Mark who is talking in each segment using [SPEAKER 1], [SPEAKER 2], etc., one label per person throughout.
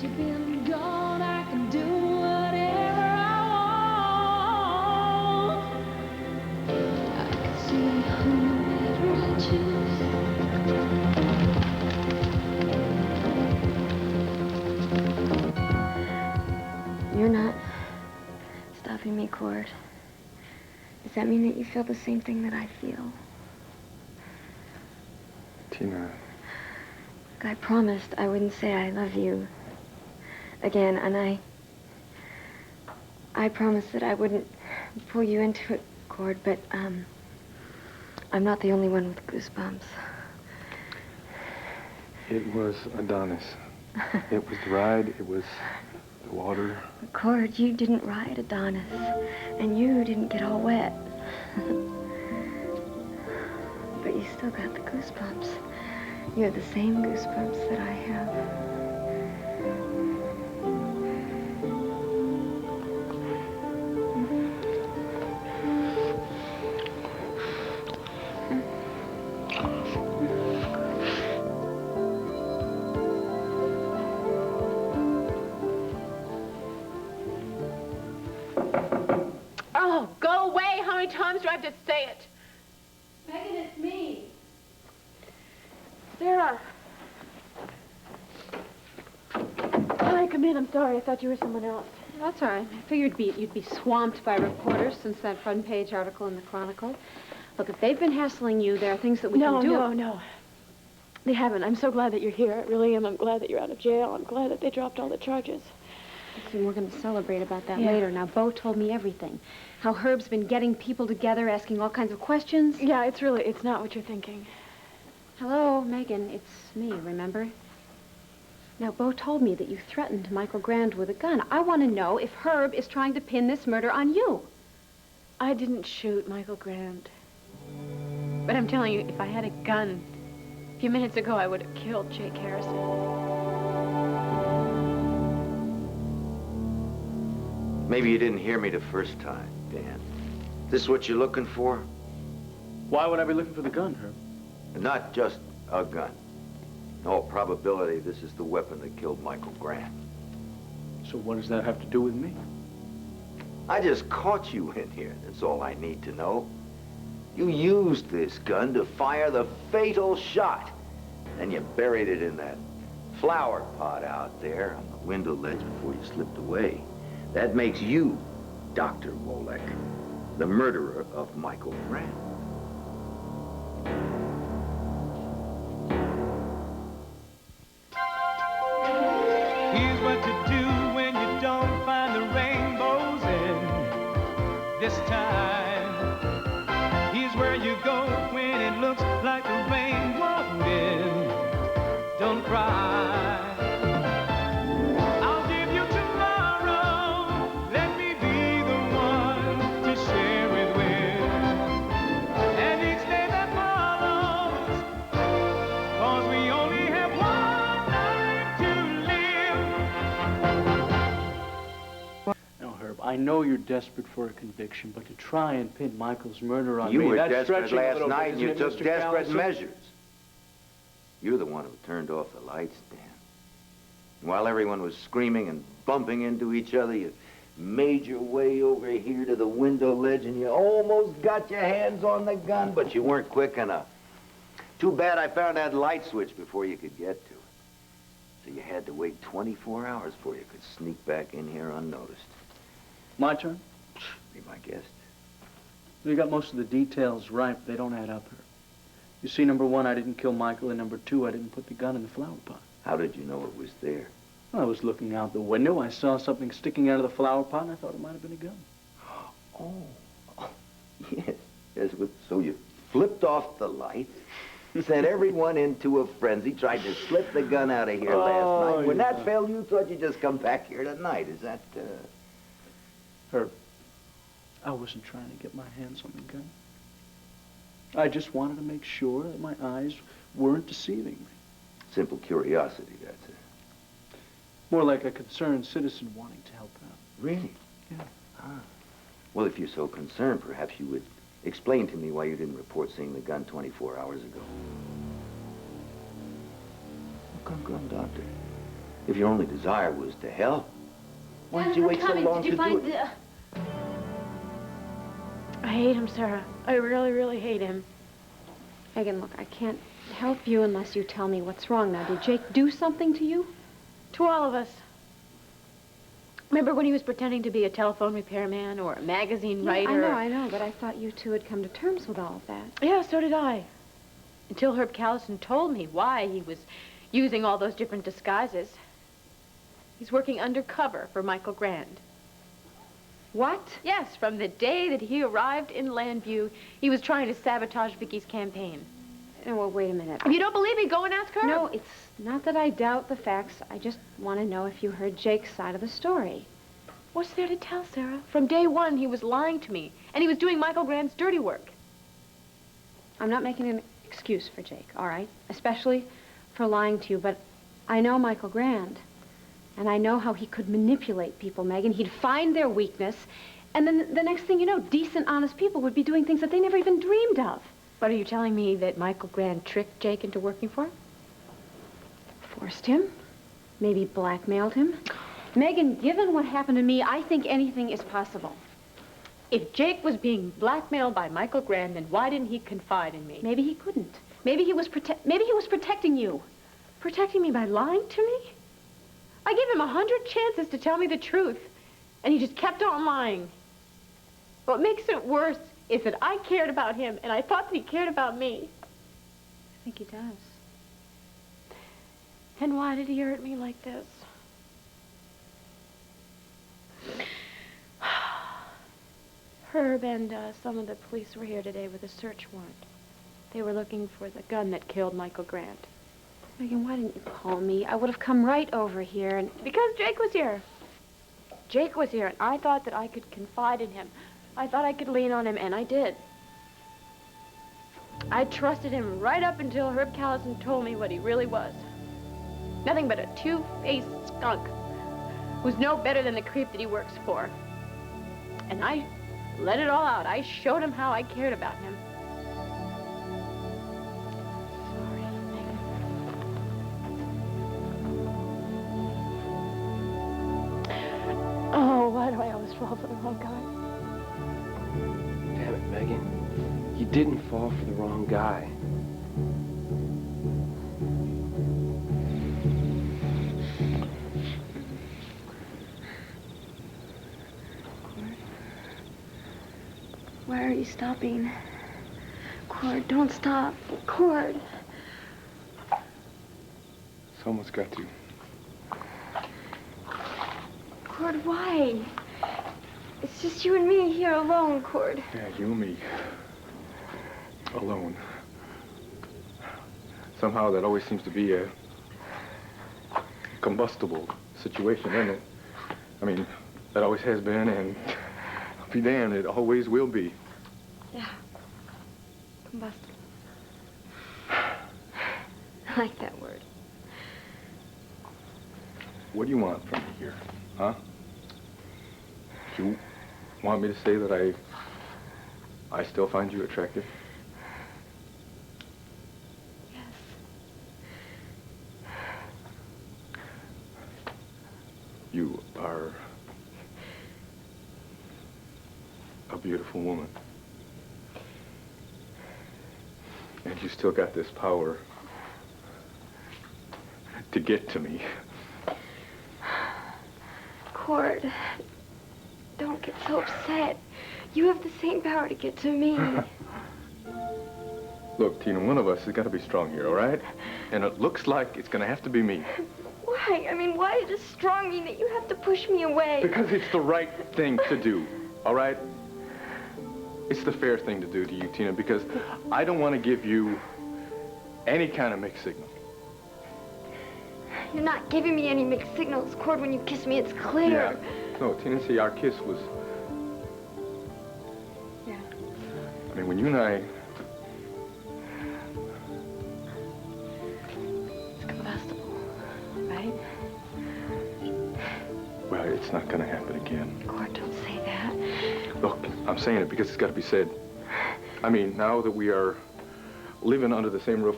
[SPEAKER 1] Since you've been gone, I can do whatever I want. I can see whoever I choose. You're not stopping me, Cord. Does that mean that you feel the same thing that I feel?
[SPEAKER 2] Tina.
[SPEAKER 1] Look, I promised I wouldn't say I love you again, and I promised that I wouldn't pull you into it, Cord, but, I'm not the only one with goosebumps.
[SPEAKER 2] It was Adonis. It was the ride, it was the water.
[SPEAKER 1] But Cord, you didn't ride Adonis, and you didn't get all wet. But you still got the goosebumps. You have the same goosebumps that I have.
[SPEAKER 3] Oh, go away! How many times do I have to say it?
[SPEAKER 1] Megan, it's me.
[SPEAKER 3] Sarah. Hi, come in. I'm sorry. I thought you were someone else. That's all right. I figured you'd be swamped by reporters since that front page article in the Chronicle. Look, if they've been hassling you, there are things that we can do.
[SPEAKER 4] No. They haven't. I'm so glad that you're here. I really am. I'm glad that you're out of jail. I'm glad that they dropped all the charges.
[SPEAKER 3] Listen, we're going to celebrate about that later. Now, Bo told me everything. How Herb's been getting people together, asking all kinds of questions.
[SPEAKER 4] Yeah, it's not what you're thinking.
[SPEAKER 3] Hello, Megan. It's me, remember? Now, Bo told me that you threatened Michael Grande with a gun. I want to know if Herb is trying to pin this murder on you.
[SPEAKER 4] I didn't shoot Michael Grande. But I'm telling you, if I had a gun, a few minutes ago, I would have killed Jake Harrison.
[SPEAKER 5] Maybe you didn't hear me the first time, Dan. This what you're looking for?
[SPEAKER 6] Why would I be looking for the gun, Herb?
[SPEAKER 5] Not just a gun. In all probability, this is the weapon that killed Michael Grande.
[SPEAKER 6] So what does that have to do with me?
[SPEAKER 5] I just caught you in here. That's all I need to know. You used this gun to fire the fatal shot. Then you buried it in that flower pot out there on the window ledge before you slipped away. That makes you, Dr. Wolek, the murderer of Michael Grande.
[SPEAKER 7] Here's what to do when you don't find the rainbows in this time. Here's where you go when it looks like the rain won't end. Don't cry. I'll give you tomorrow. Let me be the one to share it with. And each day that follows, 'cause we only have one life to live.
[SPEAKER 6] Now, Herb, I know you're desperate for a conviction, but to try and pin Michael's murder on
[SPEAKER 5] You
[SPEAKER 6] me,
[SPEAKER 5] were
[SPEAKER 6] that's
[SPEAKER 5] desperate
[SPEAKER 6] stretching a
[SPEAKER 5] last
[SPEAKER 6] little bit,
[SPEAKER 5] night and you
[SPEAKER 6] isn't it,
[SPEAKER 5] took
[SPEAKER 6] Mr.
[SPEAKER 5] desperate
[SPEAKER 6] Callison?
[SPEAKER 5] measures. You're the one who turned off the lights, Dan. While everyone was screaming and bumping into each other, you made your way over here to the window ledge and you almost got your hands on the gun, but you weren't quick enough. Too bad I found that light switch before you could get to it. So you had to wait 24 hours before you could sneak back in here unnoticed.
[SPEAKER 6] My turn?
[SPEAKER 5] Be my guest.
[SPEAKER 6] You got most of the details right, but they don't add up, Herb. You see, number one, I didn't kill Michael, and number two, I didn't put the gun in the flower pot.
[SPEAKER 5] How did you know it was there?
[SPEAKER 6] I was looking out the window. I saw something sticking out of the flower pot, and I thought it might have been a gun.
[SPEAKER 5] Oh, yes. So you flipped off the lights, sent everyone into a frenzy, tried to slip the gun out of here last night. When that failed, you thought you'd just come back here tonight. Is that,
[SPEAKER 6] Herb, I wasn't trying to get my hands on the gun. I just wanted to make sure that my eyes weren't deceiving me.
[SPEAKER 5] Simple curiosity, that's it.
[SPEAKER 6] More like a concerned citizen wanting to help out.
[SPEAKER 5] Really?
[SPEAKER 6] Yeah.
[SPEAKER 5] Ah. Well, if you're so concerned, perhaps you would explain to me why you didn't report seeing the gun 24 hours ago. Come, doctor. If your only desire was to help, why did you wait so long to do it?
[SPEAKER 4] I hate him, Sarah. I really, really hate him.
[SPEAKER 3] Megan, look, I can't help you unless you tell me what's wrong. Now, did Jake do something to you?
[SPEAKER 4] To all of us. Remember when he was pretending to be a telephone repairman or a magazine writer?
[SPEAKER 3] I know, but I thought you two had come to terms with all of that.
[SPEAKER 4] Yeah, so did I. Until Herb Callison told me why he was using all those different disguises. He's working undercover for Michael Grande.
[SPEAKER 3] What?
[SPEAKER 4] Yes, from the day that he arrived in Landview, he was trying to sabotage Vicky's campaign.
[SPEAKER 3] Oh, well, wait a minute.
[SPEAKER 4] If you don't believe me, go and ask her.
[SPEAKER 3] No, it's not that I doubt the facts. I just want to know if you heard Jake's side of the story.
[SPEAKER 4] What's there to tell, Sarah? From day one, he was lying to me, and he was doing Michael Grande's dirty work.
[SPEAKER 3] I'm not making an excuse for Jake, all right? Especially for lying to you, but I know Michael Grande. And I know how he could manipulate people, Megan. He'd find their weakness, and then the next thing you know, decent, honest people would be doing things that they never even dreamed of.
[SPEAKER 4] But are you telling me that Michael Grande tricked Jake into working for him?
[SPEAKER 3] Forced him? Maybe blackmailed him? Megan, given what happened to me, I think anything is possible.
[SPEAKER 4] If Jake was being blackmailed by Michael Grande, then why didn't he confide in me?
[SPEAKER 3] Maybe he couldn't. Maybe he was protecting you.
[SPEAKER 4] Protecting me by lying to me? I gave him 100 chances to tell me the truth, and he just kept on lying. What makes it worse is that I cared about him, and I thought that he cared about me.
[SPEAKER 3] I think he does.
[SPEAKER 4] And why did he hurt me like this? Herb and some of the police were here today with a search warrant. They were looking for the gun that killed Michael Grande.
[SPEAKER 3] Megan, why didn't you call me? I would have come right over here and...
[SPEAKER 4] Because Jake was here. Jake was here, and I thought that I could confide in him. I thought I could lean on him, and I did. I trusted him right up until Herb Callison told me what he really was. Nothing but a two-faced skunk who's no better than the creep that he works for. And I let it all out. I showed him how I cared about him. Oh, why do I always fall for the wrong guy?
[SPEAKER 2] Damn it, Megan. You didn't fall for the wrong guy.
[SPEAKER 1] Why are you stopping? Cord, don't stop. Cord.
[SPEAKER 2] Someone's got to.
[SPEAKER 1] Cord, why? It's just you and me here alone, Cord.
[SPEAKER 2] Yeah, you and me. Alone. Somehow that always seems to be a combustible situation, isn't it? I mean, that always has been, and I'll be damned, it always will be.
[SPEAKER 1] Yeah. Combustible. I like that word.
[SPEAKER 2] What do you want from me here, huh? You want me to say that I still find you attractive?
[SPEAKER 1] Yes.
[SPEAKER 2] You are a beautiful woman. And you still got this power to get to me.
[SPEAKER 1] Cord, don't get so upset. You have the same power to get to me.
[SPEAKER 2] Look, Tina, one of us has got to be strong here, all right? And it looks like it's going to have to be me.
[SPEAKER 1] Why? I mean, why does strong mean that you have to push me away?
[SPEAKER 2] Because it's the right thing to do, all right? It's the fair thing to do to you, Tina, because I don't want to give you any kind of mixed signal.
[SPEAKER 1] You're not giving me any mixed signals, Cord. When you kiss me, it's clear.
[SPEAKER 2] Yeah. No, Tina, see, our kiss was...
[SPEAKER 1] Yeah.
[SPEAKER 2] I mean, when you and I...
[SPEAKER 1] It's combustible, right?
[SPEAKER 2] Well, it's not going to happen again.
[SPEAKER 1] Cord, don't say that.
[SPEAKER 2] Look, I'm saying it because it's got to be said. I mean, now that we are living under the same roof,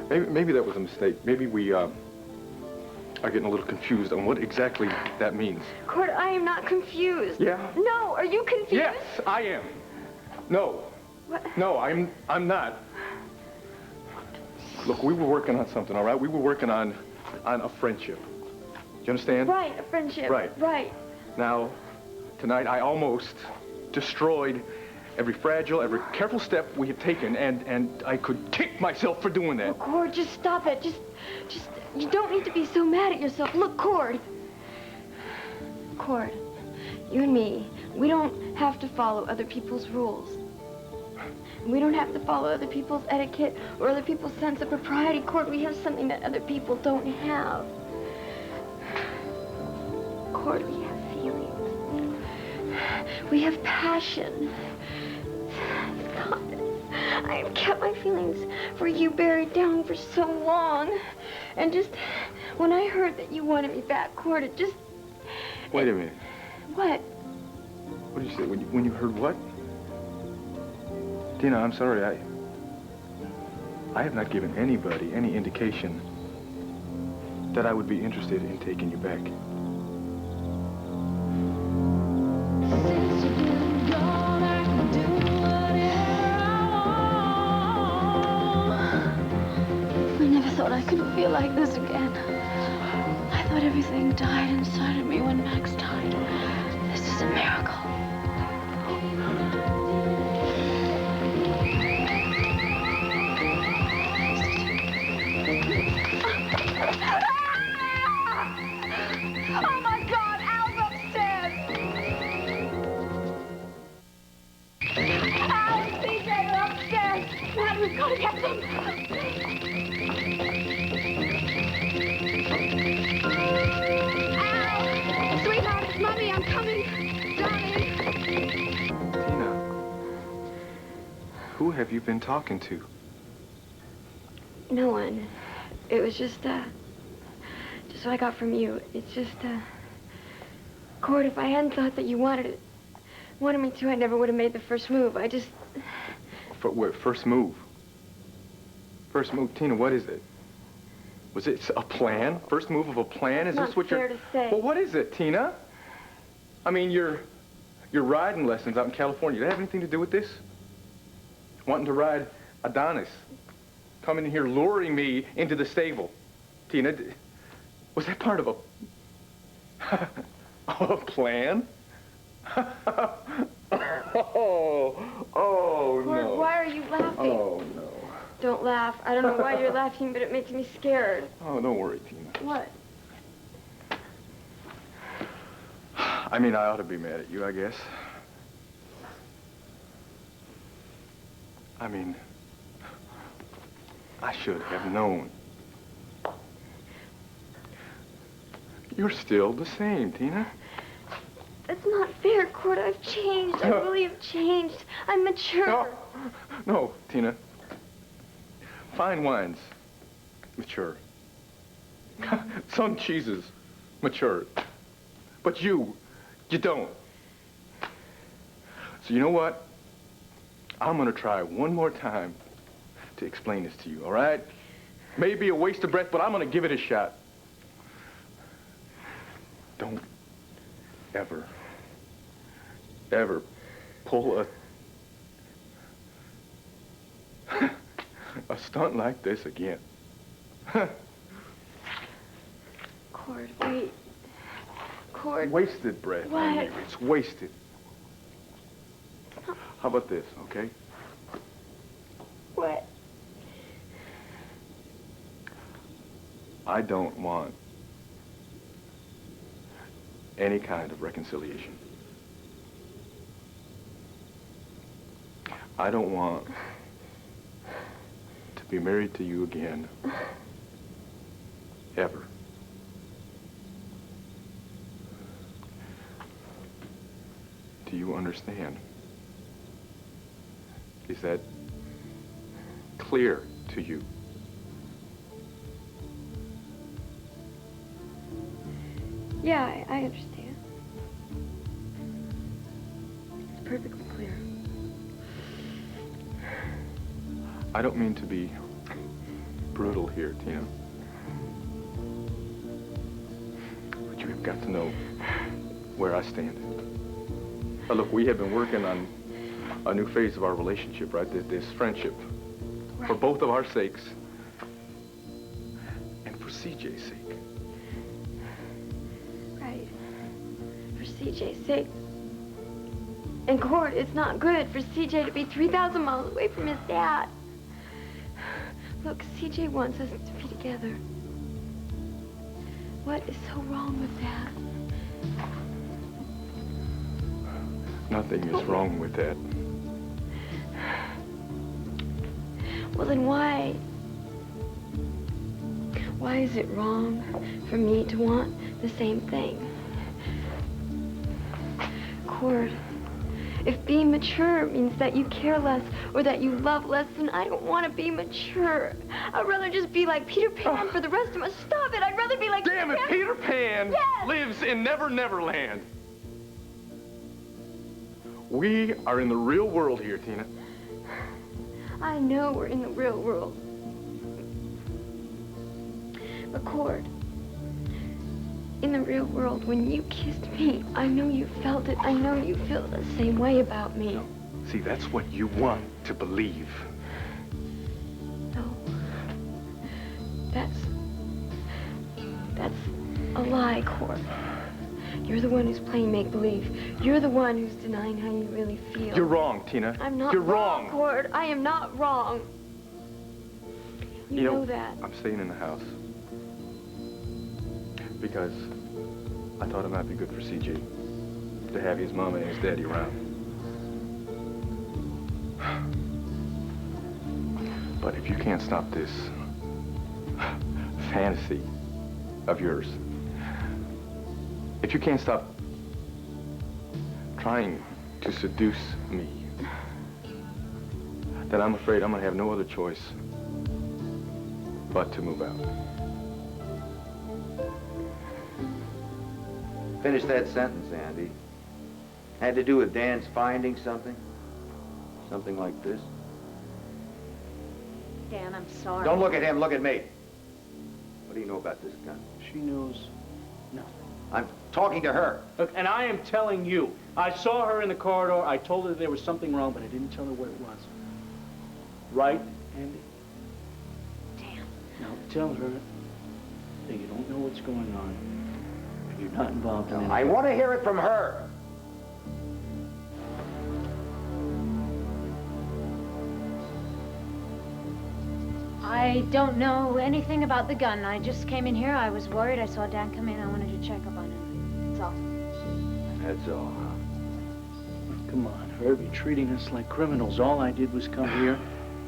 [SPEAKER 2] maybe that was a mistake. Maybe we are getting a little confused on what exactly that means.
[SPEAKER 1] Cord, I am not confused.
[SPEAKER 2] Yeah?
[SPEAKER 1] No, are you confused?
[SPEAKER 2] Yes, I am. No.
[SPEAKER 1] What?
[SPEAKER 2] No, I'm not. Look, we were working on something, all right? We were working on a friendship. Do you understand?
[SPEAKER 1] Right, a friendship.
[SPEAKER 2] Right.
[SPEAKER 1] Right.
[SPEAKER 2] Now, tonight I almost destroyed every fragile, every careful step we had taken, and I could kick myself for doing that.
[SPEAKER 1] Oh, Cord, just stop it. Just, you don't need to be so mad at yourself. Look, Cord, you and me, we don't have to follow other people's rules. We don't have to follow other people's etiquette or other people's sense of propriety. Cord, we have something that other people don't have. Cord, we have feelings. We have passion. God, I have kept my feelings for you buried down for so long. And just, when I heard that you wanted me back, Cord, it just...
[SPEAKER 2] Wait a minute.
[SPEAKER 1] What?
[SPEAKER 2] What did you say? When you heard what? Tina, I'm sorry. I have not given anybody any indication that I would be interested in taking you back.
[SPEAKER 1] I never thought I could feel like this again. I thought everything died inside of me when Max died. This is a miracle.
[SPEAKER 4] Oh, my God, Al's upstairs. Al, CJ, they're upstairs. Matt, we've got to get them. Al, sweetheart, it's Mommy. I'm coming. Darling.
[SPEAKER 2] Tina, who have you been talking to?
[SPEAKER 1] No one. It was just what I got from you. It's just, Cord, if I hadn't thought that you wanted me to, I never would have made the first move. I just...
[SPEAKER 2] What, first move? First move, Tina, what is it? Was it a plan? First move of a plan? Is
[SPEAKER 1] It's
[SPEAKER 2] this what
[SPEAKER 1] not fair
[SPEAKER 2] you're...
[SPEAKER 1] to say.
[SPEAKER 2] Well, what is it, Tina? I mean, your riding lessons out in California, do they have anything to do with this? Wanting to ride Adonis. Coming in here, luring me into the stable. Tina, was that part of a plan? Oh,
[SPEAKER 1] Cord,
[SPEAKER 2] no.
[SPEAKER 1] why are you laughing?
[SPEAKER 2] Oh, no.
[SPEAKER 1] Don't laugh. I don't know why you're laughing, but it makes me scared.
[SPEAKER 2] Oh, don't worry, Tina.
[SPEAKER 1] What?
[SPEAKER 2] I mean, I ought to be mad at you, I guess. I mean, I should have known. You're still the same, Tina.
[SPEAKER 1] That's not fair, Cord. I've changed. I really have changed. I'm mature.
[SPEAKER 2] No, Tina. Fine wines, mature. Some cheeses, mature. But you don't. So you know what? I'm gonna try one more time to explain this to you, all right? Maybe a waste of breath, but I'm gonna give it a shot. Don't ever pull a stunt like this again.
[SPEAKER 1] Cord, wait. Cord.
[SPEAKER 2] Wasted breath.
[SPEAKER 1] What?
[SPEAKER 2] I mean, it's wasted. How about this, okay?
[SPEAKER 1] What?
[SPEAKER 2] I don't want any kind of reconciliation. I don't want to be married to you again. Ever. Do you understand? Is that clear to you?
[SPEAKER 1] Yeah, I understand. It's perfectly clear.
[SPEAKER 2] I don't mean to be brutal here, Tina. You've got to know where I stand. Now, look, we have been working on a new phase of our relationship, right? This friendship. Right. For both of our sakes. And for CJ's sake.
[SPEAKER 1] Right. For CJ's sake. And Cord, it's not good for CJ to be 3,000 miles away from his dad. Look, CJ wants us to be together. What is so wrong with that?
[SPEAKER 2] Nothing is wrong with that.
[SPEAKER 1] Well, then why? Why is it wrong for me to want the same thing? Cord, if being mature means that you care less or that you love less, then I don't want to be mature. I'd rather just be like Peter Pan for the rest of my... Stop it! I'd rather be like...
[SPEAKER 2] Damn it! Peter Pan lives in Never Never Land. We are in the real world here, Tina.
[SPEAKER 1] I know we're in the real world. But Cord, in the real world, when you kissed me, I know you felt it. I know you feel the same way about me.
[SPEAKER 2] No. See, that's what you want to believe.
[SPEAKER 1] No. That's a lie, Cord. You're the one who's playing make-believe. You're the one who's denying how you really feel.
[SPEAKER 2] You're wrong, Tina.
[SPEAKER 1] I'm not
[SPEAKER 2] You're
[SPEAKER 1] wrong,
[SPEAKER 2] wrong.
[SPEAKER 1] Cord. I am not wrong. You know that.
[SPEAKER 2] I'm staying in the house. Because I thought it might be good for CJ to have his mama and his daddy around. But if you can't stop this fantasy of yours, if you can't stop trying to seduce me, then I'm afraid I'm gonna have no other choice but to move out.
[SPEAKER 5] Finish that sentence, Andy. Had to do with Dan's finding something? Something like this?
[SPEAKER 3] Dan, I'm sorry.
[SPEAKER 5] Don't look at him, look at me. What do you know about this gun?
[SPEAKER 6] She knows nothing.
[SPEAKER 5] I'm talking to her.
[SPEAKER 6] Look, and I am telling you, I saw her in the corridor. I told her there was something wrong, but I didn't tell her what it was. Right, Andy?
[SPEAKER 3] Dan.
[SPEAKER 6] Now, tell her that you don't know what's going on. You're not involved in anything.
[SPEAKER 5] I want to hear it from her.
[SPEAKER 3] I don't know anything about the gun. I just came in here. I was worried. I saw Dan come in. I wanted to check up on him. That's all.
[SPEAKER 5] That's all, huh?
[SPEAKER 6] Come on, Herb. You're treating us like criminals. All I did was come here,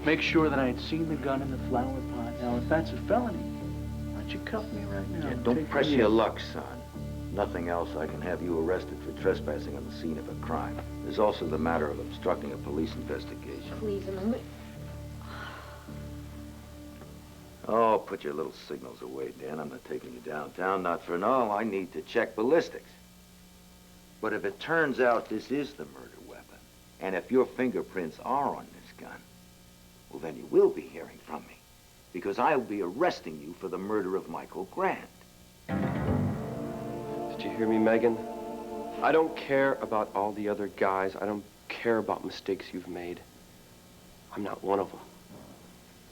[SPEAKER 6] make sure that I had seen the gun in the flower pot. Now, if that's a felony, why don't you cuff me right now?
[SPEAKER 5] Yeah, don't press your luck, son. Nothing else, I can have you arrested for trespassing on the scene of a crime. There's also the matter of obstructing a police investigation.
[SPEAKER 3] Please, a moment.
[SPEAKER 5] Oh, put your little signals away, Dan. I'm not taking you downtown, not for no. I need to check ballistics. But if it turns out this is the murder weapon, and if your fingerprints are on this gun, well, then you will be hearing from me, because I'll be arresting you for the murder of Michael Grande.
[SPEAKER 8] Did you hear me, Megan? I don't care about all the other guys. I don't care about mistakes you've made. I'm not one of them.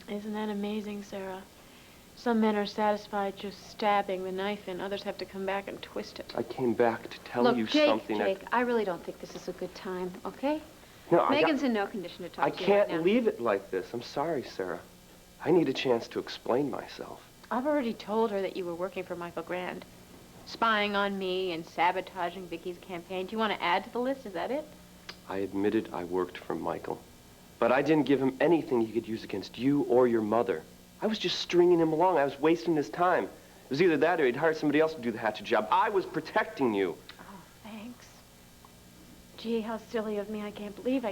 [SPEAKER 4] Isn't that amazing, Sarah? Some men are satisfied just stabbing the knife in. Others have to come back and twist it.
[SPEAKER 8] I came back to tell
[SPEAKER 3] Look,
[SPEAKER 8] you
[SPEAKER 3] Jake,
[SPEAKER 8] something
[SPEAKER 3] Jake, I really don't think this is a good time, okay?
[SPEAKER 8] No,
[SPEAKER 3] Megan's in no condition to talk
[SPEAKER 8] I
[SPEAKER 3] to you right now.
[SPEAKER 8] can't leave it like this. I'm sorry, Sarah. I need a chance to explain myself.
[SPEAKER 4] I've already told her that you were working for Michael Grande, spying on me and sabotaging Vicky's campaign. Do you want to add to the list? Is that it?
[SPEAKER 8] I admitted I worked for Michael. But I didn't give him anything he could use against you or your mother. I was just stringing him along. I was wasting his time. It was either that or he'd hire somebody else to do the hatchet job. I was protecting you.
[SPEAKER 4] Oh, thanks. Gee, how silly of me. I can't believe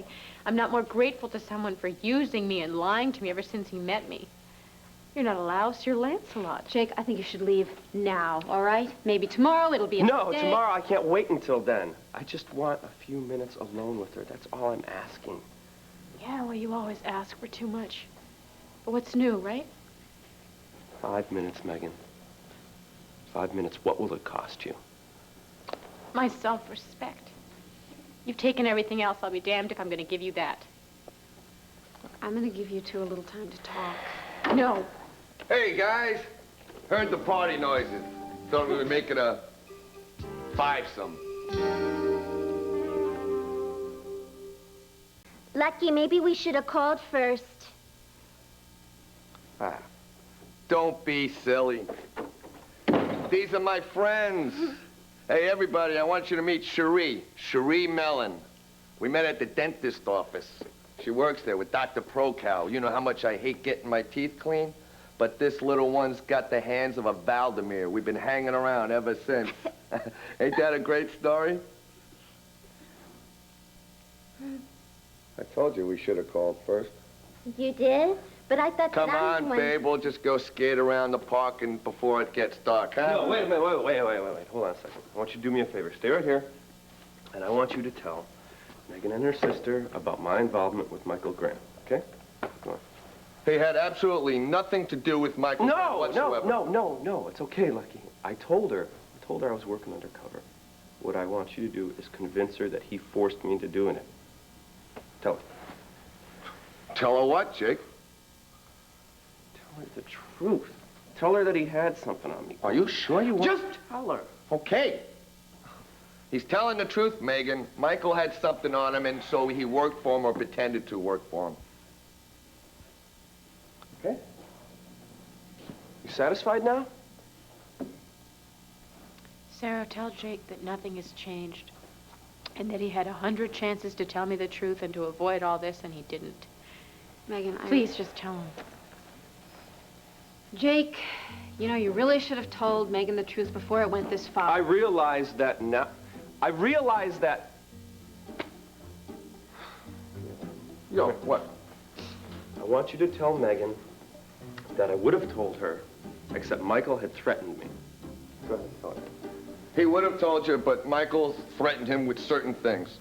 [SPEAKER 4] I'm not more grateful to someone for using me and lying to me ever since he met me. You're not a louse, you're Lancelot.
[SPEAKER 3] Jake, I think you should leave now, all right? Maybe tomorrow it'll be a
[SPEAKER 8] No,
[SPEAKER 3] mistake.
[SPEAKER 8] tomorrow I can't wait until then. I just want a few minutes alone with her. That's all I'm asking.
[SPEAKER 4] Yeah, well, you always ask for too much. But what's new, right?
[SPEAKER 8] 5 minutes, Megan. 5 minutes. What will it cost you?
[SPEAKER 4] My self-respect. You've taken everything else. I'll be damned if I'm going to give you that.
[SPEAKER 3] I'm going to give you two a little time to talk.
[SPEAKER 4] No.
[SPEAKER 9] Hey, guys. Heard the party noises. Thought we would make it a fivesome.
[SPEAKER 1] Lucky, maybe we should have called first.
[SPEAKER 9] Ah, don't be silly. These are my friends. Hey, everybody, I want you to meet Cherie. Cherie Mellon. We met at the dentist office. She works there with Dr. Procal. You know how much I hate getting my teeth clean? But this little one's got the hands of a Valdemir. We've been hanging around ever since. Ain't that a great story? I told you we should have called first.
[SPEAKER 1] You did? But I thought
[SPEAKER 9] Come
[SPEAKER 1] that I was
[SPEAKER 9] on,
[SPEAKER 1] the one...
[SPEAKER 9] babe. We'll just go skate around the park and before it gets dark, huh?
[SPEAKER 8] No, wait a minute, wait. Hold on a second. I want you to do me a favor. Stay right here, and I want you to tell Megan and her sister about my involvement with Michael Grande, okay? Go on.
[SPEAKER 9] He had absolutely nothing to do with Michael whatsoever.
[SPEAKER 8] No. It's okay, Lucky. I told her I was working undercover. What I want you to do is convince her that he forced me into doing it. Tell her.
[SPEAKER 9] Tell her what, Jake?
[SPEAKER 8] Tell her the truth. Tell her that he had something on me.
[SPEAKER 9] Are you sure you want...
[SPEAKER 8] Just tell her.
[SPEAKER 9] Okay. He's telling the truth, Megan. Michael had something on him, and so he worked for him or pretended to work for him.
[SPEAKER 8] Okay? You satisfied now?
[SPEAKER 4] Sarah, tell Jake that nothing has changed. And that he had 100 chances to tell me the truth and to avoid all this, and he didn't.
[SPEAKER 3] Megan,
[SPEAKER 4] Please, just tell him.
[SPEAKER 3] Jake, you know, you really should have told Megan the truth before it went this far.
[SPEAKER 8] I realize that now. I realize that...
[SPEAKER 9] Yo, what?
[SPEAKER 8] I want you to tell Megan that I would have told her, except Michael had threatened me. Go ahead, tell her.
[SPEAKER 9] He would have told you, but Michael threatened him with certain things.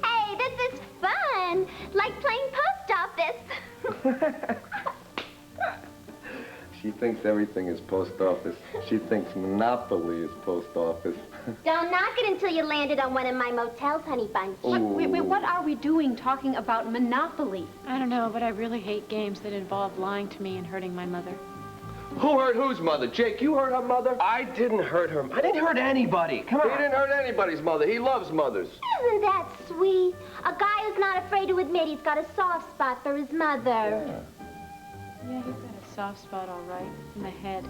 [SPEAKER 1] Hey, this is fun! Like playing post office.
[SPEAKER 9] She thinks everything is post office. She thinks Monopoly is post office.
[SPEAKER 1] Don't knock it until you landed on one of my motels, honey bunch.
[SPEAKER 3] Wait, what are we doing talking about Monopoly?
[SPEAKER 4] I don't know, but I really hate games that involve lying to me and hurting my mother.
[SPEAKER 9] Who hurt whose mother? Jake, you hurt her mother?
[SPEAKER 8] I didn't hurt her. I didn't hurt anybody. Come on.
[SPEAKER 9] He didn't hurt anybody's mother. He loves mothers.
[SPEAKER 1] Isn't that sweet? A guy who's not afraid to admit he's got a soft spot for his mother.
[SPEAKER 4] Yeah, he's got a soft spot, all right, in the head.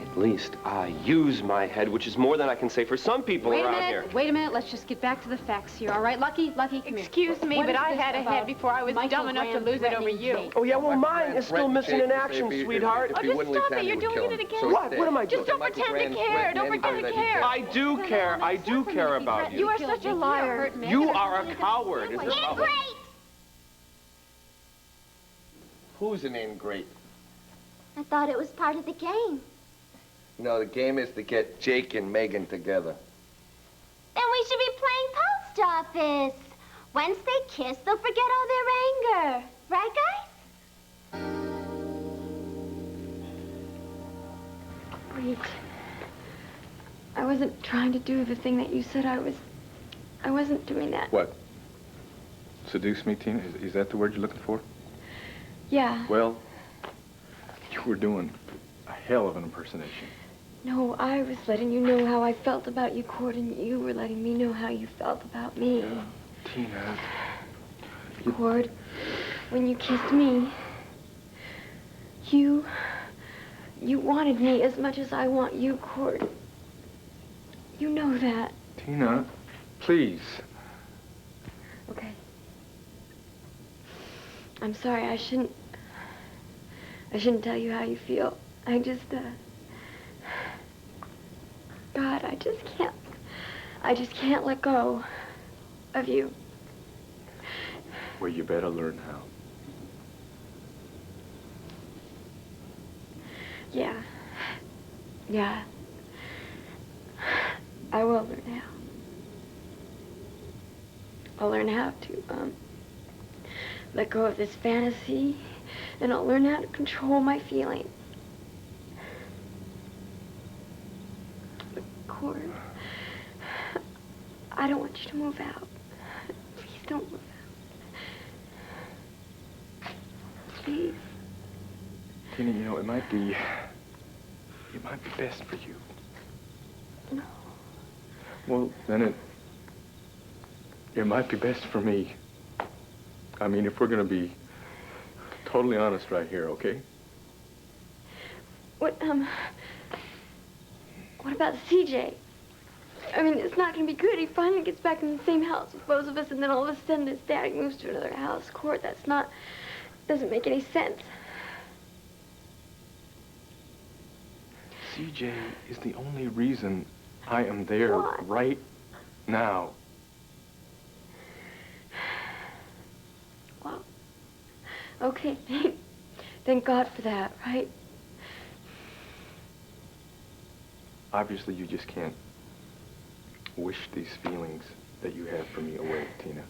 [SPEAKER 8] At least I use my head, which is more than I can say for some people around here.
[SPEAKER 3] Wait a minute. Let's just get back to the facts here, all right? Lucky, come here.
[SPEAKER 4] Excuse me, but I had a head before I was dumb enough to lose it over you.
[SPEAKER 8] Oh, yeah, well, mine is still missing in action, sweetheart.
[SPEAKER 4] Oh, just stop it. You're doing it again.
[SPEAKER 8] What? What am I doing?
[SPEAKER 4] Just don't pretend to care. Don't pretend to care.
[SPEAKER 8] I do care. I do care about
[SPEAKER 4] You
[SPEAKER 8] you.
[SPEAKER 4] are such a liar.
[SPEAKER 8] You are a coward. Is this
[SPEAKER 1] Ingrate!
[SPEAKER 9] Who's an ingrate?
[SPEAKER 1] I thought it was part of the game.
[SPEAKER 9] No, the game is to get Jake and Megan together.
[SPEAKER 1] Then we should be playing post office. Once they kiss, they'll forget all their anger. Right, guys?
[SPEAKER 10] Wait. I wasn't trying to do the thing that you said I wasn't doing that.
[SPEAKER 2] What? Seduce me, Tina? Is that the word you're looking for?
[SPEAKER 10] Yeah.
[SPEAKER 2] Well, you were doing a hell of an impersonation.
[SPEAKER 10] No, I was letting you know how I felt about you, Cord, and you were letting me know how you felt about me.
[SPEAKER 2] Tina.
[SPEAKER 10] Cord, when you kissed me, you wanted me as much as I want you, Cord. You know that.
[SPEAKER 2] Tina, please.
[SPEAKER 10] Okay. I'm sorry, I shouldn't tell you how you feel. I just, God, I just can't let go of you.
[SPEAKER 2] Well, you better learn how.
[SPEAKER 10] Yeah. I will learn how. I'll learn how to, let go of this fantasy, and I'll learn how to control my feelings. But, Cord, I don't want you to move out. Please don't move out. Please.
[SPEAKER 2] Tina, you know, it might be best for you.
[SPEAKER 10] No.
[SPEAKER 2] Well, then it might be best for me. I mean, if we're gonna be totally honest right here, okay?
[SPEAKER 10] What about CJ? I mean, it's not gonna be good. He finally gets back in the same house with both of us, and then all of a sudden his dad moves to another house. Court, doesn't make any sense.
[SPEAKER 2] CJ is the only reason I am there right now.
[SPEAKER 10] Well, okay. Thank God for that, right?
[SPEAKER 2] Obviously, you just can't wish these feelings that you have for me away, Tina.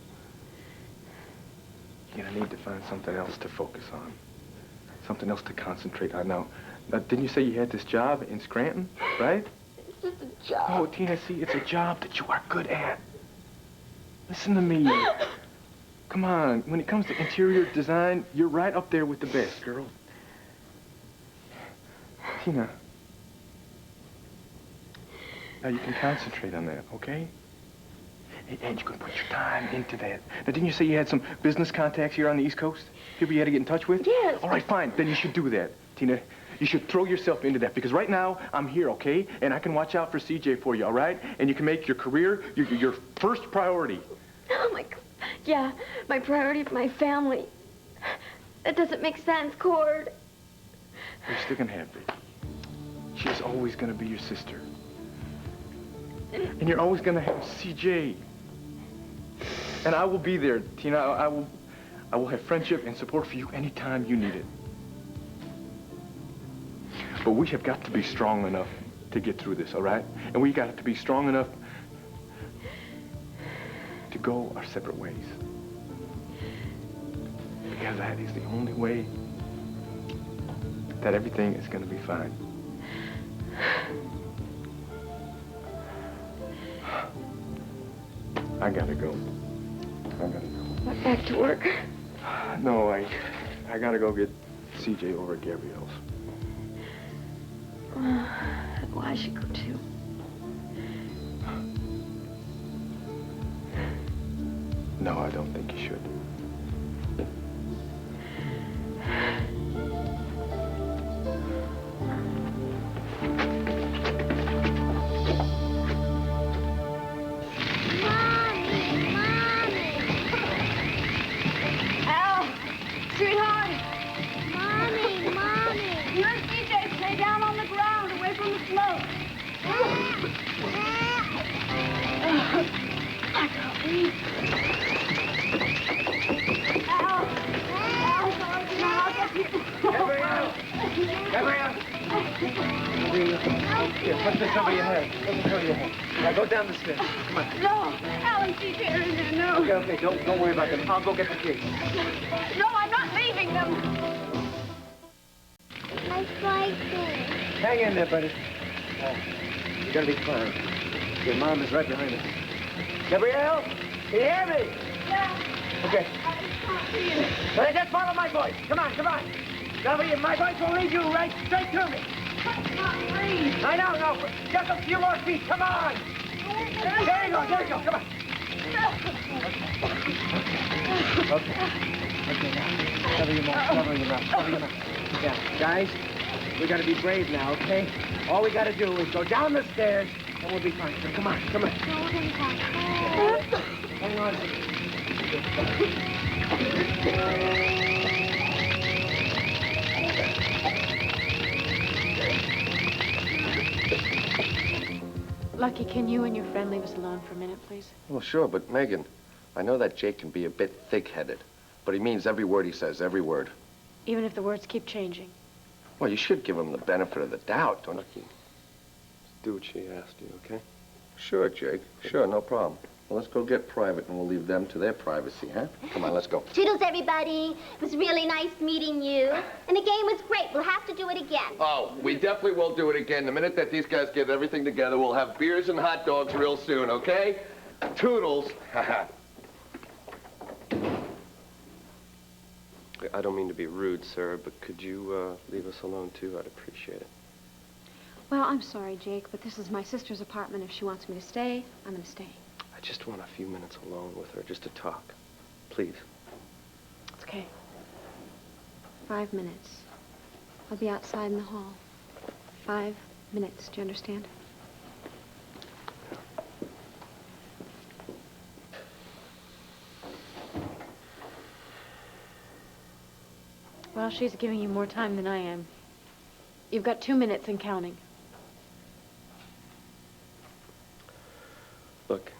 [SPEAKER 2] You're gonna need to find something else to focus on. Something else to concentrate on. Now, didn't you say you had this job in Scranton, right?
[SPEAKER 10] It's just a job.
[SPEAKER 2] Oh, Tina, see, it's a job that you are good at. Listen to me. Come on, when it comes to interior design, you're right up there with the best, girl. Tina. Now you can concentrate on that, okay? And you can put your time into that. Now, didn't you say you had some business contacts here on the East Coast? People you had to get in touch with?
[SPEAKER 10] Yes.
[SPEAKER 2] All right, fine. Then you should do that, Tina. You should throw yourself into that, because right now, I'm here, okay? And I can watch out for CJ for you, all right? And you can make your career your first priority.
[SPEAKER 10] Oh, my God. Yeah, my priority for my family. That doesn't make sense, Cord.
[SPEAKER 2] You're still gonna have baby. She's always gonna be your sister. And you're always gonna have CJ. And I will be there, Tina. I will have friendship and support for you anytime you need it. But we have got to be strong enough to get through this, all right? And we got to be strong enough to go our separate ways. Because that is the only way that everything is going to be fine. I gotta go.
[SPEAKER 10] What, back to work?
[SPEAKER 2] No, I gotta go get CJ over at Gabrielle's.
[SPEAKER 10] Well, I should go too.
[SPEAKER 2] No, I don't think you should.
[SPEAKER 11] Here, put this over your head. Put this over your head. Now go down the stairs. Come on.
[SPEAKER 4] No, Alan, CJ are in there, no.
[SPEAKER 11] Okay, don't worry about them. I'll go get the key.
[SPEAKER 4] No, I'm not leaving them.
[SPEAKER 12] My fighting.
[SPEAKER 11] Hang in there, buddy. You're gonna be fine. Your mom is right behind us. Gabrielle, can you hear me?
[SPEAKER 4] Yeah.
[SPEAKER 11] Okay. Well, just follow my voice. Come on, come on. My voice will lead you right straight to me. I know, no. Just a few more feet. Come on. There you go, there you go. Come on. Okay, now. Cover your mouth, cover your mouth, cover your mouth. Yeah, guys, we gotta be brave now, okay? All we gotta do is go down the stairs, and we'll be fine. So come on, come on. Hang on.
[SPEAKER 3] Lucky, can you and your friend leave us alone for a minute, please?
[SPEAKER 9] Well, sure, but Megan, I know that Jake can be a bit thick-headed, but he means every word he says, every word.
[SPEAKER 3] Even if the words keep changing?
[SPEAKER 9] Well, you should give him the benefit of the doubt, don't you?
[SPEAKER 8] Lucky, just do what she asked you, okay?
[SPEAKER 9] Sure, Jake. Sure, no problem. Well, let's go get private, and we'll leave them to their privacy, huh? Come on, let's go.
[SPEAKER 12] Toodles, everybody. It was really nice meeting you. And the game was great. We'll have to do it again.
[SPEAKER 9] Oh, we definitely will do it again. The minute that these guys get everything together, we'll have beers and hot dogs real soon, okay? Toodles.
[SPEAKER 8] I don't mean to be rude, sir, but could you leave us alone, too? I'd appreciate it.
[SPEAKER 3] Well, I'm sorry, Jake, but this is my sister's apartment. If she wants me to stay, I'm going to stay.
[SPEAKER 8] I just want a few minutes alone with her, just to talk. Please.
[SPEAKER 3] It's okay. 5 minutes. I'll be outside in the hall. 5 minutes, do you understand?
[SPEAKER 4] Well, she's giving you more time than I am. You've got 2 minutes and counting.
[SPEAKER 8] Look,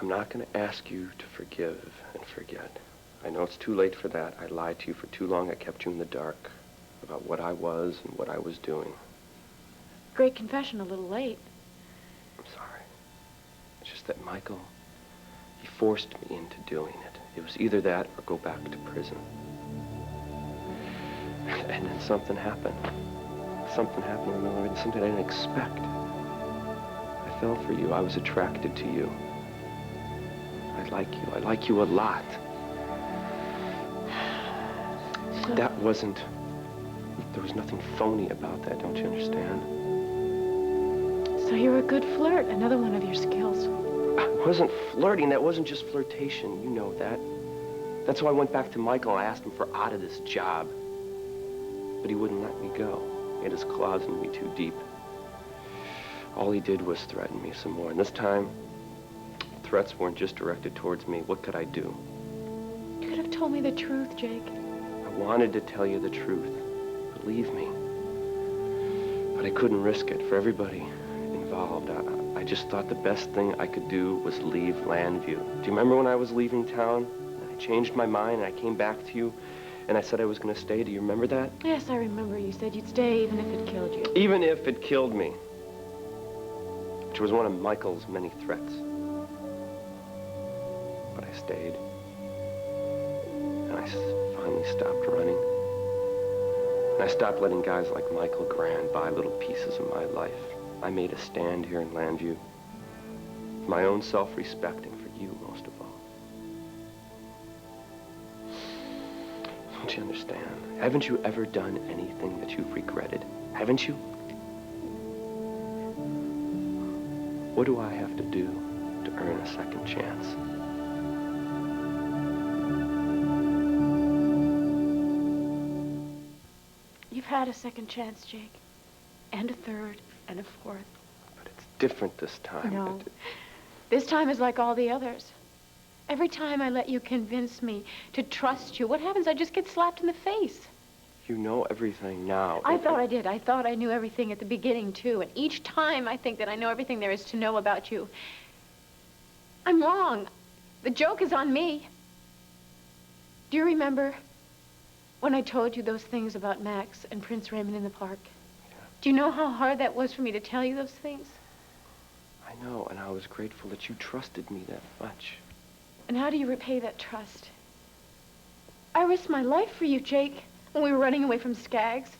[SPEAKER 8] I'm not going to ask you to forgive and forget. I know it's too late for that. I lied to you for too long. I kept you in the dark about what I was and what I was doing.
[SPEAKER 4] Great confession, a little late.
[SPEAKER 8] I'm sorry. It's just that Michael, he forced me into doing it. It was either that or go back to prison. And then something happened. Something happened in the middle of it, something I didn't expect. I fell for you. I was attracted to you. I like you. I like you a lot. That wasn't... There was nothing phony about that, don't you understand?
[SPEAKER 4] So you're a good flirt, another one of your skills.
[SPEAKER 8] I wasn't flirting. That wasn't just flirtation. You know that. That's why I went back to Michael. I asked him for out of this job. But he wouldn't let me go. He had his claws in me too deep. All he did was threaten me some more. And this time, threats weren't just directed towards me. What could I do?
[SPEAKER 4] You could have told me the truth, Jake.
[SPEAKER 8] I wanted to tell you the truth. Believe me. But I couldn't risk it for everybody involved. I just thought the best thing I could do was leave Landview. Do you remember when I was leaving town? And I changed my mind and I came back to you and I said I was going to stay. Do you remember that?
[SPEAKER 4] Yes, I remember. You said you'd stay even if it killed you.
[SPEAKER 8] Even if it killed me. Which was one of Michael's many threats. But I stayed. And I finally stopped running. And I stopped letting guys like Michael Grande buy little pieces of my life. I made a stand here in Landview. My own self-respect and for you, most of all. Don't you understand? Haven't you ever done anything that you've regretted? Haven't you? What do I have to do to earn a second chance?
[SPEAKER 4] You've had a second chance, Jake. And a third, and a fourth.
[SPEAKER 8] But it's different this time.
[SPEAKER 4] No. This time is like all the others. Every time I let you convince me to trust you, what happens? I just get slapped in the face.
[SPEAKER 8] You know everything now.
[SPEAKER 4] I thought I did. I thought I knew everything at the beginning, too. And each time I think that I know everything there is to know about you. I'm wrong. The joke is on me. Do you remember when I told you those things about Max and Prince Raymond in the park?
[SPEAKER 8] Yeah.
[SPEAKER 4] Do you know how hard that was for me to tell you those things?
[SPEAKER 8] I know, and I was grateful that you trusted me that much.
[SPEAKER 4] And how do you repay that trust? I risked my life for you, Jake, when we were running away from Skaggs.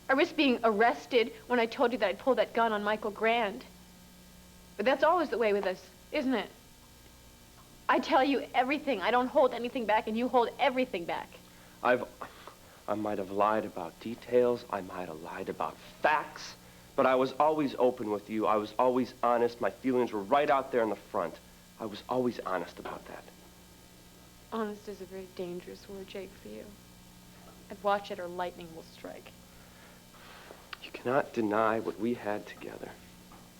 [SPEAKER 4] I risked being arrested when I told you that I'd pulled that gun on Michael Grande. But that's always the way with us, isn't it? I tell you everything. I don't hold anything back, and you hold everything back.
[SPEAKER 8] I might have lied about details. I might have lied about facts. But I was always open with you. I was always honest. My feelings were right out there in the front. I was always honest about that.
[SPEAKER 4] Honest is a very dangerous word, Jake, for you. I'd watch it or lightning will strike.
[SPEAKER 8] You cannot deny what we had together.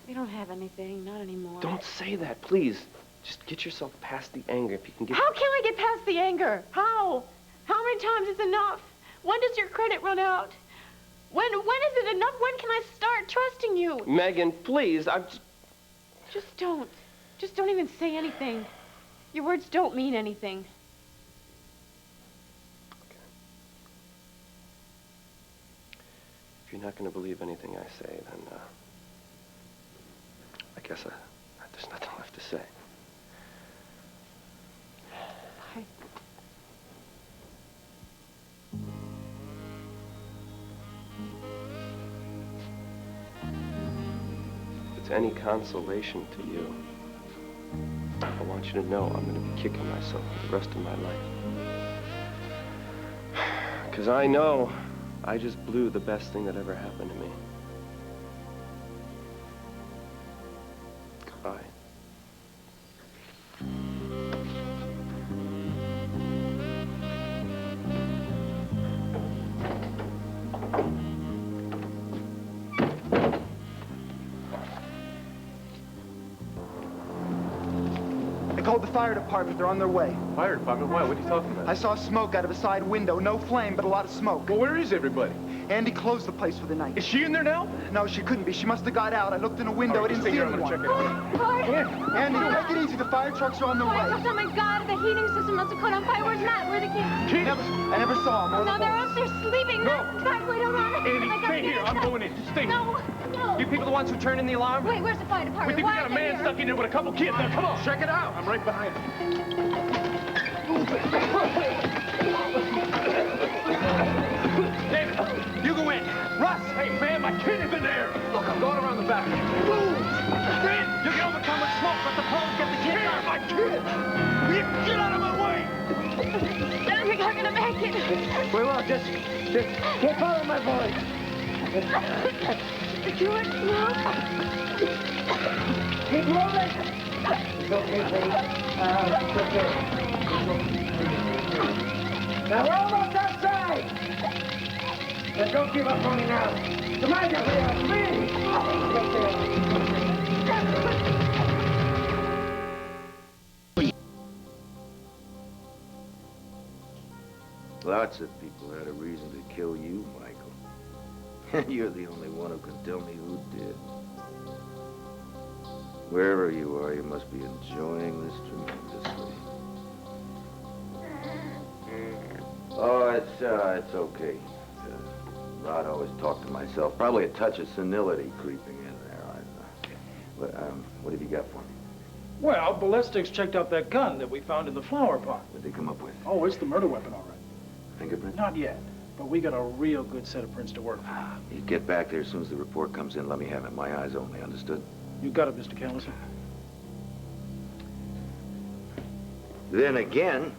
[SPEAKER 4] We don't have anything, not anymore.
[SPEAKER 8] Don't say that, please. Just get yourself past the anger if you can get...
[SPEAKER 4] How can I get past the anger? How? How many times is enough? When does your credit run out? When is it enough? When can I start trusting you?
[SPEAKER 8] Megan, please,
[SPEAKER 4] Just don't. Just don't even say anything. Your words don't mean anything.
[SPEAKER 8] Okay. If you're not going to believe anything I say, then, I guess there's nothing left to say.
[SPEAKER 4] Bye.
[SPEAKER 8] If it's any consolation to you, want you to know I'm going to be kicking myself for the rest of my life. Because I know I just blew the best thing that ever happened to me. Goodbye.
[SPEAKER 13] I called the fire department. They're on their way.
[SPEAKER 2] Fire department? Why? What are you talking about?
[SPEAKER 13] I saw smoke out of a side window. No flame, but a lot of smoke.
[SPEAKER 2] Well, where is everybody?
[SPEAKER 13] Andy closed the place for the night.
[SPEAKER 2] Is she in there now?
[SPEAKER 13] No, she couldn't be. She must have got out. I looked in a window. I didn't see anyone.
[SPEAKER 2] Check it out.
[SPEAKER 13] Andy, take it easy. The fire trucks are on their way.
[SPEAKER 4] Oh, my God. The heating system must have caught on fire. Where's Matt? Where are the kids?
[SPEAKER 13] I never saw them.
[SPEAKER 4] No, they're upstairs sleeping.
[SPEAKER 2] No.
[SPEAKER 4] Guys, wait, hold on.
[SPEAKER 2] Andy,
[SPEAKER 4] I gotta
[SPEAKER 2] stay
[SPEAKER 4] get
[SPEAKER 2] here.
[SPEAKER 4] it.
[SPEAKER 2] I'm going in. Just stay here.
[SPEAKER 4] No.
[SPEAKER 8] You people the ones who turned in the alarm?
[SPEAKER 4] Wait, where's the fire department?
[SPEAKER 2] We think we got a man stuck in there with a couple kids. Now, come on.
[SPEAKER 8] Check it out.
[SPEAKER 2] I'm right behind you. David, you go in. Russ, hey, man, my kid is in there. Look, I'm going around the back. Move. You can overcome with smoke, but the pros get the kid out. My kid. Get out of my way.
[SPEAKER 4] I don't think I'm gonna make it.
[SPEAKER 11] We will. Just follow my voice.
[SPEAKER 4] Do it slow.
[SPEAKER 11] Keep moving. It's okay, please. It's okay. Now we're almost outside. But don't give up on me now. Come on, Gabrielle, please.
[SPEAKER 5] Lots of people had a reason to kill you, Michael. You're the only one who can tell me who did. Wherever you are, you must be enjoying this tremendously. Oh, it's okay. Rod always talked to myself. Probably a touch of senility creeping in there. What have you got for me?
[SPEAKER 6] Well, ballistics checked out that gun that we found in the flower pot.
[SPEAKER 5] What'd they come up with?
[SPEAKER 6] Oh, it's the murder weapon, all right.
[SPEAKER 5] Fingerprint?
[SPEAKER 6] Not yet, but we got a real good set of prints to work from.
[SPEAKER 5] You get back there as soon as the report comes in. Let me have it. My eyes only. Understood?
[SPEAKER 6] You got it, Mr. Callison.
[SPEAKER 5] Then again,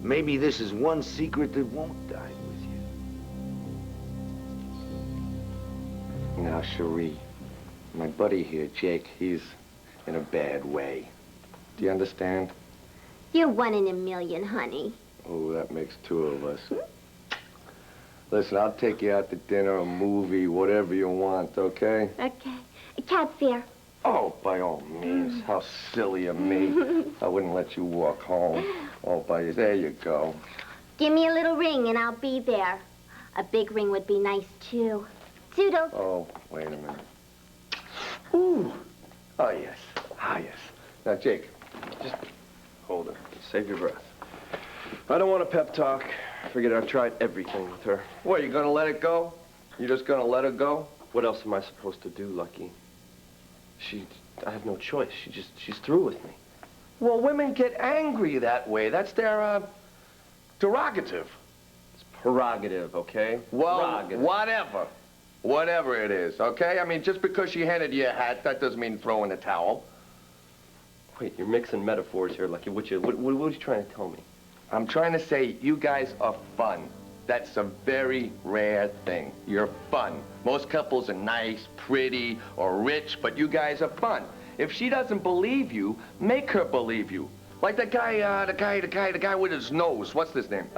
[SPEAKER 5] maybe this is one secret that won't die with you.
[SPEAKER 9] Now, Cherie, my buddy here, Jake, he's in a bad way. Do you understand?
[SPEAKER 12] You're 1 in a million, honey.
[SPEAKER 9] Oh, that makes 2 of us. Listen, I'll take you out to dinner, a movie, whatever you want, okay?
[SPEAKER 12] Okay. A cab fare.
[SPEAKER 9] Oh, by all means. How silly of me. I wouldn't let you walk home all by you. There you go.
[SPEAKER 12] Give me a little ring and I'll be there. A big ring would be nice, too. Toodles.
[SPEAKER 9] Oh, wait a minute. Ooh. Oh, yes. Ah, yes. Now, Jake, just hold her. Save your breath. I don't want a pep talk. Forget it. I've tried everything with her. What, you gonna let it go? You just gonna let her go?
[SPEAKER 8] What else am I supposed to do, Lucky? I have no choice. She's through with me.
[SPEAKER 9] Well, women get angry that way. That's their, derogative.
[SPEAKER 8] It's prerogative, okay?
[SPEAKER 9] Well,
[SPEAKER 8] Prerogative.
[SPEAKER 9] whatever. Whatever it is, okay? I mean, just because she handed you a hat, that doesn't mean throw in the towel.
[SPEAKER 8] Wait, you're mixing metaphors here, Lucky. What are you trying to tell me?
[SPEAKER 9] I'm trying to say you guys are fun. That's a very rare thing. You're fun. Most couples are nice, pretty, or rich, but you guys are fun. If she doesn't believe you, make her believe you. Like the guy with his nose. What's his name?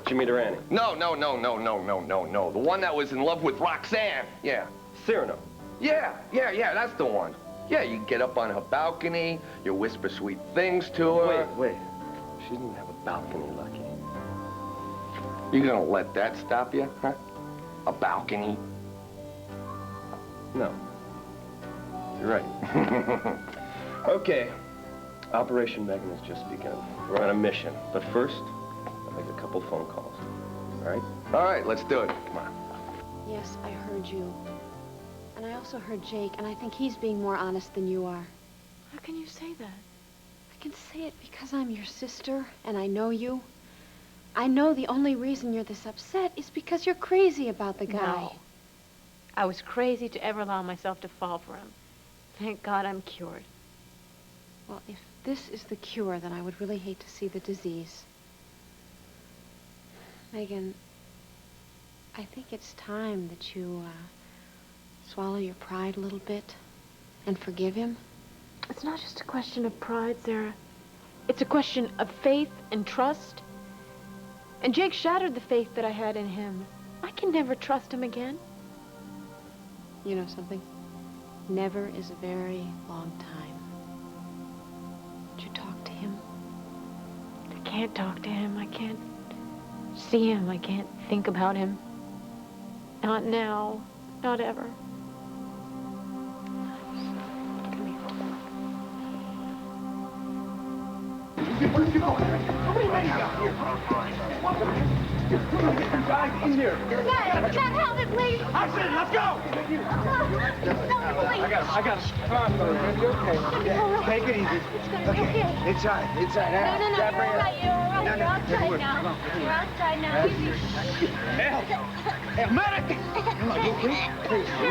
[SPEAKER 8] Jimmy Durante.
[SPEAKER 9] No. The one that was in love with Roxanne. Yeah.
[SPEAKER 8] Cyrano.
[SPEAKER 9] Yeah, that's the one. Yeah, you get up on her balcony, you whisper sweet things to her.
[SPEAKER 8] Wait. She doesn't even have a balcony, Lucky.
[SPEAKER 9] You gonna let that stop you, huh? A balcony?
[SPEAKER 8] No. You're right. Okay. Operation Megan has just begun. We're on a mission. But first, I'll make a couple phone calls. All right?
[SPEAKER 9] All right, let's do it. Come on.
[SPEAKER 3] Yes, I heard you. And I also heard Jake, and I think he's being more honest than you are.
[SPEAKER 4] How can you say that?
[SPEAKER 3] I can say it because I'm your sister, and I know you. I know the only reason you're this upset is because you're crazy about the guy.
[SPEAKER 4] No. I was crazy to ever allow myself to fall for him. Thank God I'm cured.
[SPEAKER 3] Well, if this is the cure, then I would really hate to see the disease. Megan, I think it's time that you swallow your pride a little bit and forgive him.
[SPEAKER 4] It's not just a question of pride, Sarah. It's a question of faith and trust. And Jake shattered the faith that I had in him. I can never trust him again.
[SPEAKER 3] You know something? Never is a very long time. Did you talk to him?
[SPEAKER 4] I can't talk to him. I can't see him. I can't think about him. Not now. Not ever.
[SPEAKER 11] Guys, in here.
[SPEAKER 12] Matt, help me, please.
[SPEAKER 11] I said, let's go. I got him. Come on, brother. You're gonna be okay. Take it easy.
[SPEAKER 12] It's gonna be okay.
[SPEAKER 11] Inside.
[SPEAKER 12] No, you're all right. You're all right. You're outside now.
[SPEAKER 11] Come on.
[SPEAKER 12] You're outside now.
[SPEAKER 11] Hey, medic! Come on, please.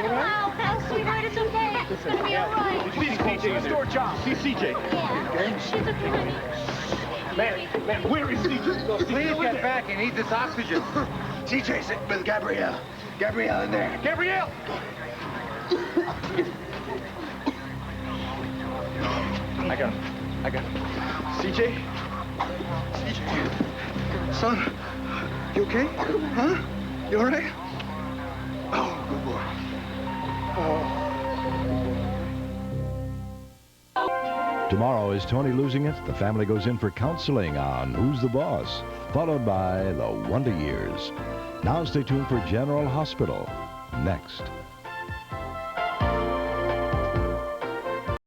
[SPEAKER 12] Wow, sweetheart, it's okay. It's gonna be all right.
[SPEAKER 11] Did you see CJ? Store job. See CJ.
[SPEAKER 12] Yeah. She's okay, honey.
[SPEAKER 11] Man, where is CJ? Please get back. He needs this oxygen. CJ's with Gabrielle. Gabrielle in there. Gabrielle! I got him. CJ? Son, you okay? Huh? You all right? Oh, good boy.
[SPEAKER 14] Tomorrow, is Tony losing it? The family goes in for counseling on Who's the Boss, followed by The Wonder Years. Now stay tuned for General Hospital. Next.